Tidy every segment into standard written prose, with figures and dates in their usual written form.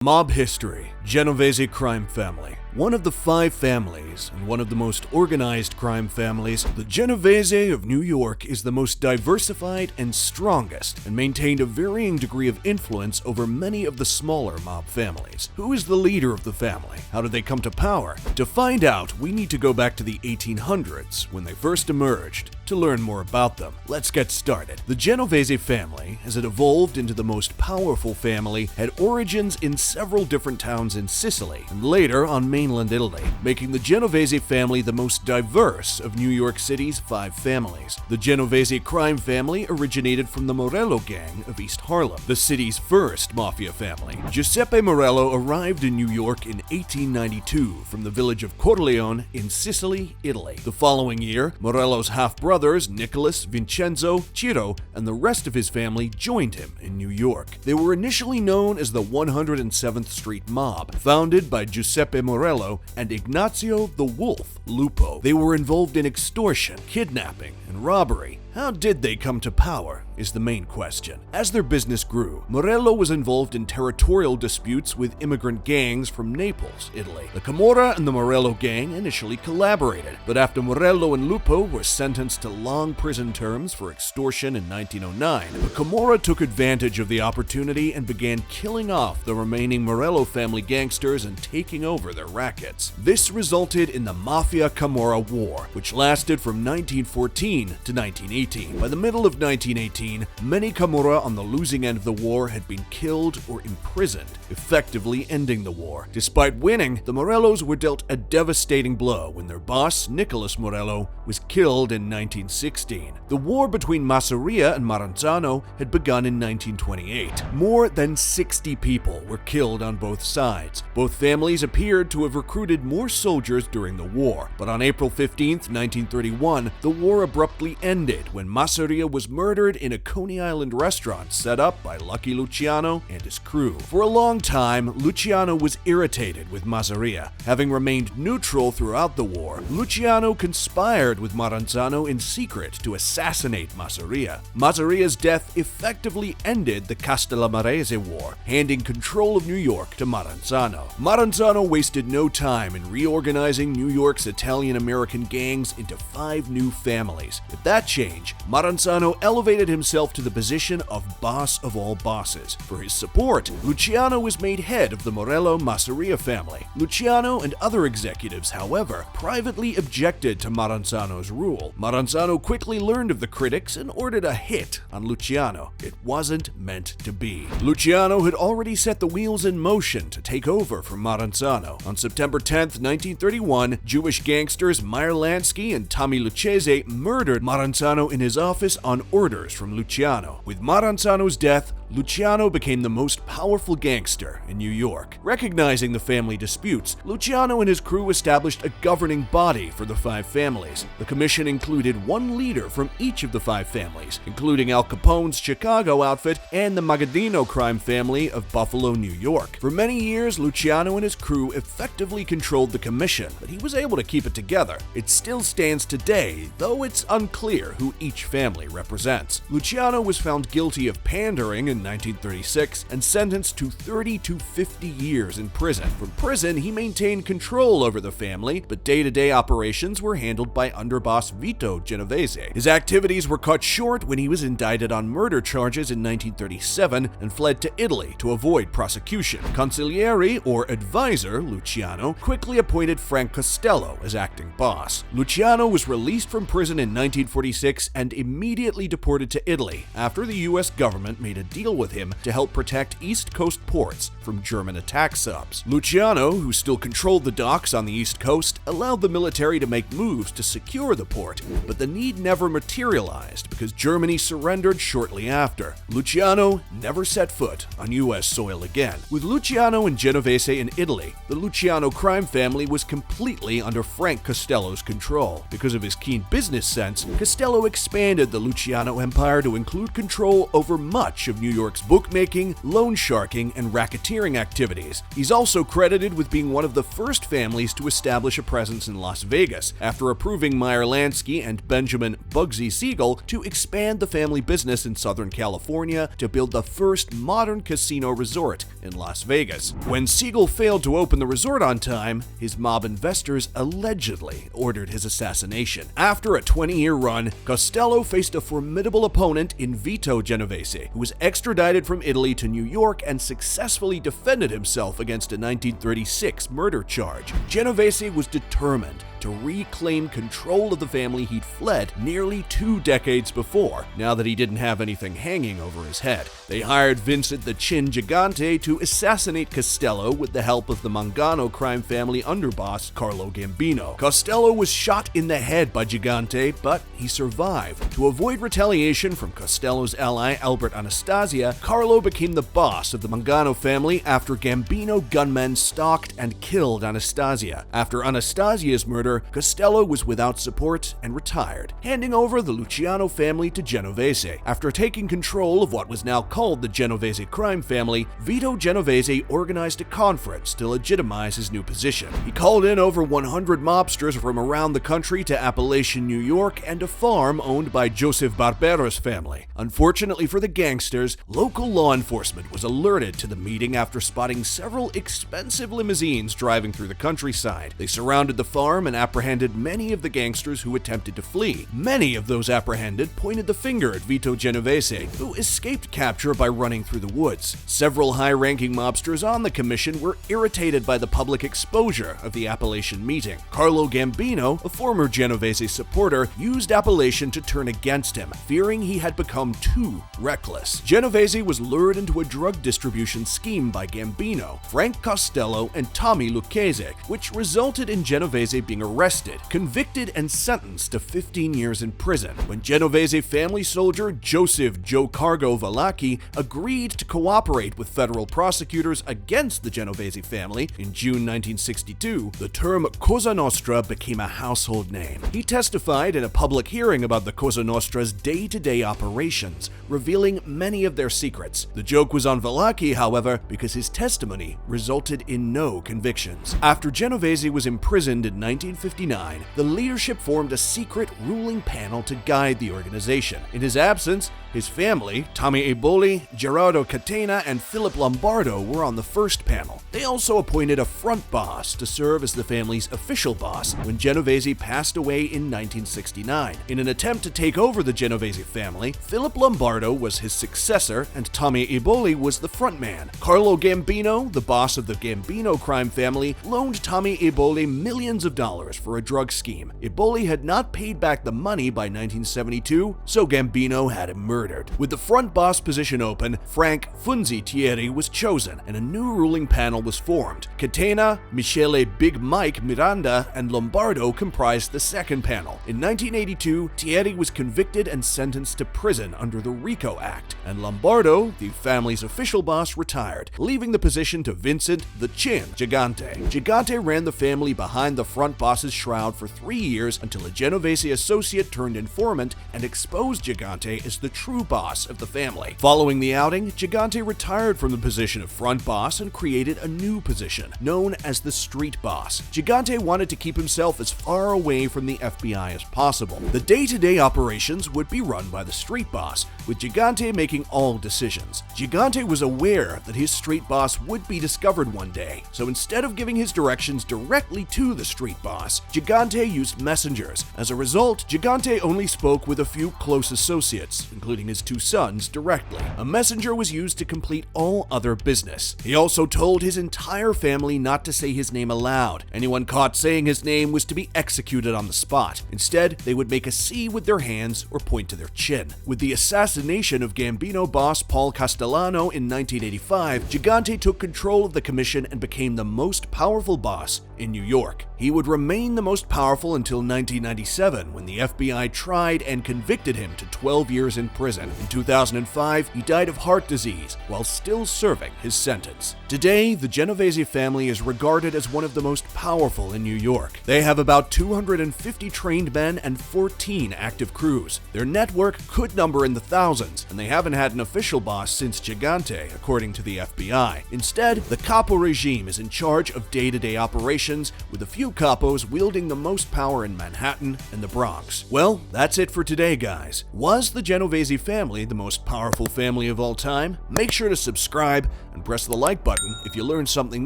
Mob history, Genovese crime family. One of the 5 families and one of the most organized crime families, the Genovese of New York is the most diversified and strongest and maintained a varying degree of influence over many of the smaller mob families. Who is the leader of the family? How did they come to power? To find out, we need to go back to the 1800s when they first emerged to learn more about them. Let's get started. The Genovese family, as it evolved into the most powerful family, had origins in several different towns in Sicily and later on mainland Italy, making the Genovese family the most diverse of New York City's 5 families. The Genovese crime family originated from the Morello gang of East Harlem, the city's first mafia family. Giuseppe Morello arrived in New York in 1892 from the village of Corleone in Sicily, Italy. The following year, Morello's half-brothers Nicholas, Vincenzo, Ciro, and the rest of his family joined him in New York. They were initially known as the 107th Street Mob, founded by Giuseppe Morello and Ignazio the Wolf Lupo. They were involved in extortion, kidnapping, and robbery. How did they come to power is the main question. As their business grew, Morello was involved in territorial disputes with immigrant gangs from Naples, Italy. The Camorra and the Morello gang initially collaborated, but after Morello and Lupo were sentenced to long prison terms for extortion in 1909, the Camorra took advantage of the opportunity and began killing off the remaining Morello family gangsters and taking over their rackets. This resulted in the Mafia-Camorra War, which lasted from 1914 to 1918. By the middle of 1918, many Camorra on the losing end of the war had been killed or imprisoned, effectively ending the war. Despite winning, the Morellos were dealt a devastating blow when their boss, Nicholas Morello, was killed in 1916. The war between Masseria and Maranzano had begun in 1928. More than 60 people were killed on both sides. Both families appeared to have recruited more soldiers during the war, but on April 15, 1931, the war abruptly ended when Masseria was murdered in a Coney Island restaurant set up by Lucky Luciano and his crew. For a long time, Luciano was irritated with Masseria. Having remained neutral throughout the war, Luciano conspired with Maranzano in secret to assassinate Masseria. Masseria's death effectively ended the Castellamarese War, handing control of New York to Maranzano. Maranzano wasted no time in reorganizing New York's Italian-American gangs into 5 new families. With that change, Maranzano elevated himself to the position of boss of all bosses. For his support, Luciano was made head of the Morello-Masseria family. Luciano and other executives, however, privately objected to Maranzano's rule. Maranzano quickly learned of the critics and ordered a hit on Luciano. It wasn't meant to be. Luciano had already set the wheels in motion to take over from Maranzano. On September 10, 1931, Jewish gangsters Meyer Lansky and Tommy Lucchese murdered Maranzano in his office on orders from Luciano. With Maranzano's death, Luciano became the most powerful gangster in New York. Recognizing the family disputes, Luciano and his crew established a governing body for the 5 families. The commission included one leader from each of the 5 families, including Al Capone's Chicago outfit and the Magaddino crime family of Buffalo, New York. For many years, Luciano and his crew effectively controlled the commission, but he was able to keep it together. It still stands today, though it's unclear who each family represents. Luciano was found guilty of pandering in 1936 and sentenced to 30 to 50 years in prison. From prison, he maintained control over the family, but day-to-day operations were handled by underboss Vito Genovese. His activities were cut short when he was indicted on murder charges in 1937 and fled to Italy to avoid prosecution. Consigliere, or advisor, Luciano quickly appointed Frank Costello as acting boss. Luciano was released from prison in 1946 and immediately deported to Italy after the U.S. government made a deal with him to help protect East Coast ports from German attack subs. Luciano, who still controlled the docks on the East Coast, allowed the military to make moves to secure the port, but the need never materialized because Germany surrendered shortly after. Luciano never set foot on U.S. soil again. With Luciano and Genovese in Italy, the Luciano crime family was completely under Frank Costello's control. Because of his keen business sense, Costello expanded the Luciano empire to include control over much of New York's bookmaking, loan sharking, and racketeering activities. He's also credited with being one of the first families to establish a presence in Las Vegas, after approving Meyer Lansky and Benjamin Bugsy Siegel to expand the family business in Southern California to build the first modern casino resort in Las Vegas. When Siegel failed to open the resort on time, his mob investors allegedly ordered his assassination. After a 20-year run, Costello faced a formidable opponent in Vito Genovese, who was extradited from Italy to New York and successfully defended himself against a 1936 murder charge. Genovese was determined to reclaim control of the family he'd fled nearly 2 decades before, now that he didn't have anything hanging over his head. They hired Vincent the Chin Gigante to assassinate Costello with the help of the Mangano crime family underboss Carlo Gambino. Costello was shot in the head by Gigante, but he survived. To avoid retaliation from Costello's ally Albert Anastasia, Carlo became the boss of the Mangano family after Gambino gunmen stalked and killed Anastasia. After Anastasia's murder, Costello was without support and retired, handing over the Luciano family to Genovese. After taking control of what was now called the Genovese crime family, Vito Genovese organized a conference to legitimize his new position. He called in over 100 mobsters from around the country to Appalachian, New York, and a farm owned by Joseph Barbera's family. Unfortunately for the gangsters, local law enforcement was alerted to the meeting after spotting several expensive limousines driving through the countryside. They surrounded the farm and apprehended many of the gangsters who attempted to flee. Many of those apprehended pointed the finger at Vito Genovese, who escaped capture by running through the woods. Several high-ranking mobsters on the commission were irritated by the public exposure of the Appalachian meeting. Carlo Gambino, a former Genovese supporter, used Appalachian to turn against him, fearing he had become too reckless. Genovese was lured into a drug distribution scheme by Gambino, Frank Costello, and Tommy Lucchese, which resulted in Genovese being arrested, convicted, and sentenced to 15 years in prison. When Genovese family soldier Joseph Joe Cargo Valacchi agreed to cooperate with federal prosecutors against the Genovese family in June 1962, the term Cosa Nostra became a household name. He testified in a public hearing about the Cosa Nostra's day-to-day operations, revealing many of their secrets. The joke was on Valacchi, however, because his testimony resulted in no convictions. After Genovese was imprisoned in 1959, the leadership formed a secret ruling panel to guide the organization. In his absence, his family, Tommy Eboli, Gerardo Catena, and Philip Lombardo, were on the first panel. They also appointed a front boss to serve as the family's official boss when Genovese passed away in 1969. In an attempt to take over the Genovese family, Philip Lombardo was his successor and Tommy Eboli was the frontman. Carlo Gambino, the boss of the Gambino crime family, loaned Tommy Eboli millions of dollars for a drug scheme. Eboli had not paid back the money by 1972, so Gambino had him murdered. With the front boss position open, Frank Funzi Thierry was chosen, and a new ruling panel was formed. Catena, Michele Big Mike Miranda, and Lombardo comprised the second panel. In 1982, Thierry was convicted and sentenced to prison under the RICO Act, and Lombardo, the family's official boss, retired, leaving the position to Vincent the Chin Gigante. Gigante ran the family behind the front boss's shroud for 3 years until a Genovese associate turned informant and exposed Gigante as the true boss of the family. Following the outing, Gigante retired from the position of front boss and created a new position, known as the street boss. Gigante wanted to keep himself as far away from the FBI as possible. The day-to-day operations would be run by the street boss, with Gigante making all decisions. Gigante was aware that his street boss would be discovered one day, so instead of giving his directions directly to the street boss, Gigante used messengers. As a result, Gigante only spoke with a few close associates, including his 2 sons, directly. A messenger was used to complete all other business. He also told his entire family not to say his name aloud. Anyone caught saying his name was to be executed on the spot. Instead, they would make a C with their hands or point to their chin. With the assassination of Gambino boss Paul Castellano in 1985, Gigante took control of the commission and became the most powerful boss in New York. He would remain the most powerful until 1997, when the FBI tried and convicted him to 12 years in prison. In 2005, he died of heart disease while still serving his sentence. Today, the Genovese family is regarded as one of the most powerful in New York. They have about 250 trained men and 14 active crews. Their network could number in the thousands, and they haven't had an official boss since Gigante, according to the FBI. Instead, the capo regime is in charge of day-to-day operations, with a few capos wielding the most power in Manhattan and the Bronx. Well, that's it for today, guys. Was the Genovese family the most powerful family of all time? Make sure to subscribe and press the like button if you learned something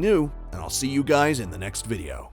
new, and I'll see you guys in the next video.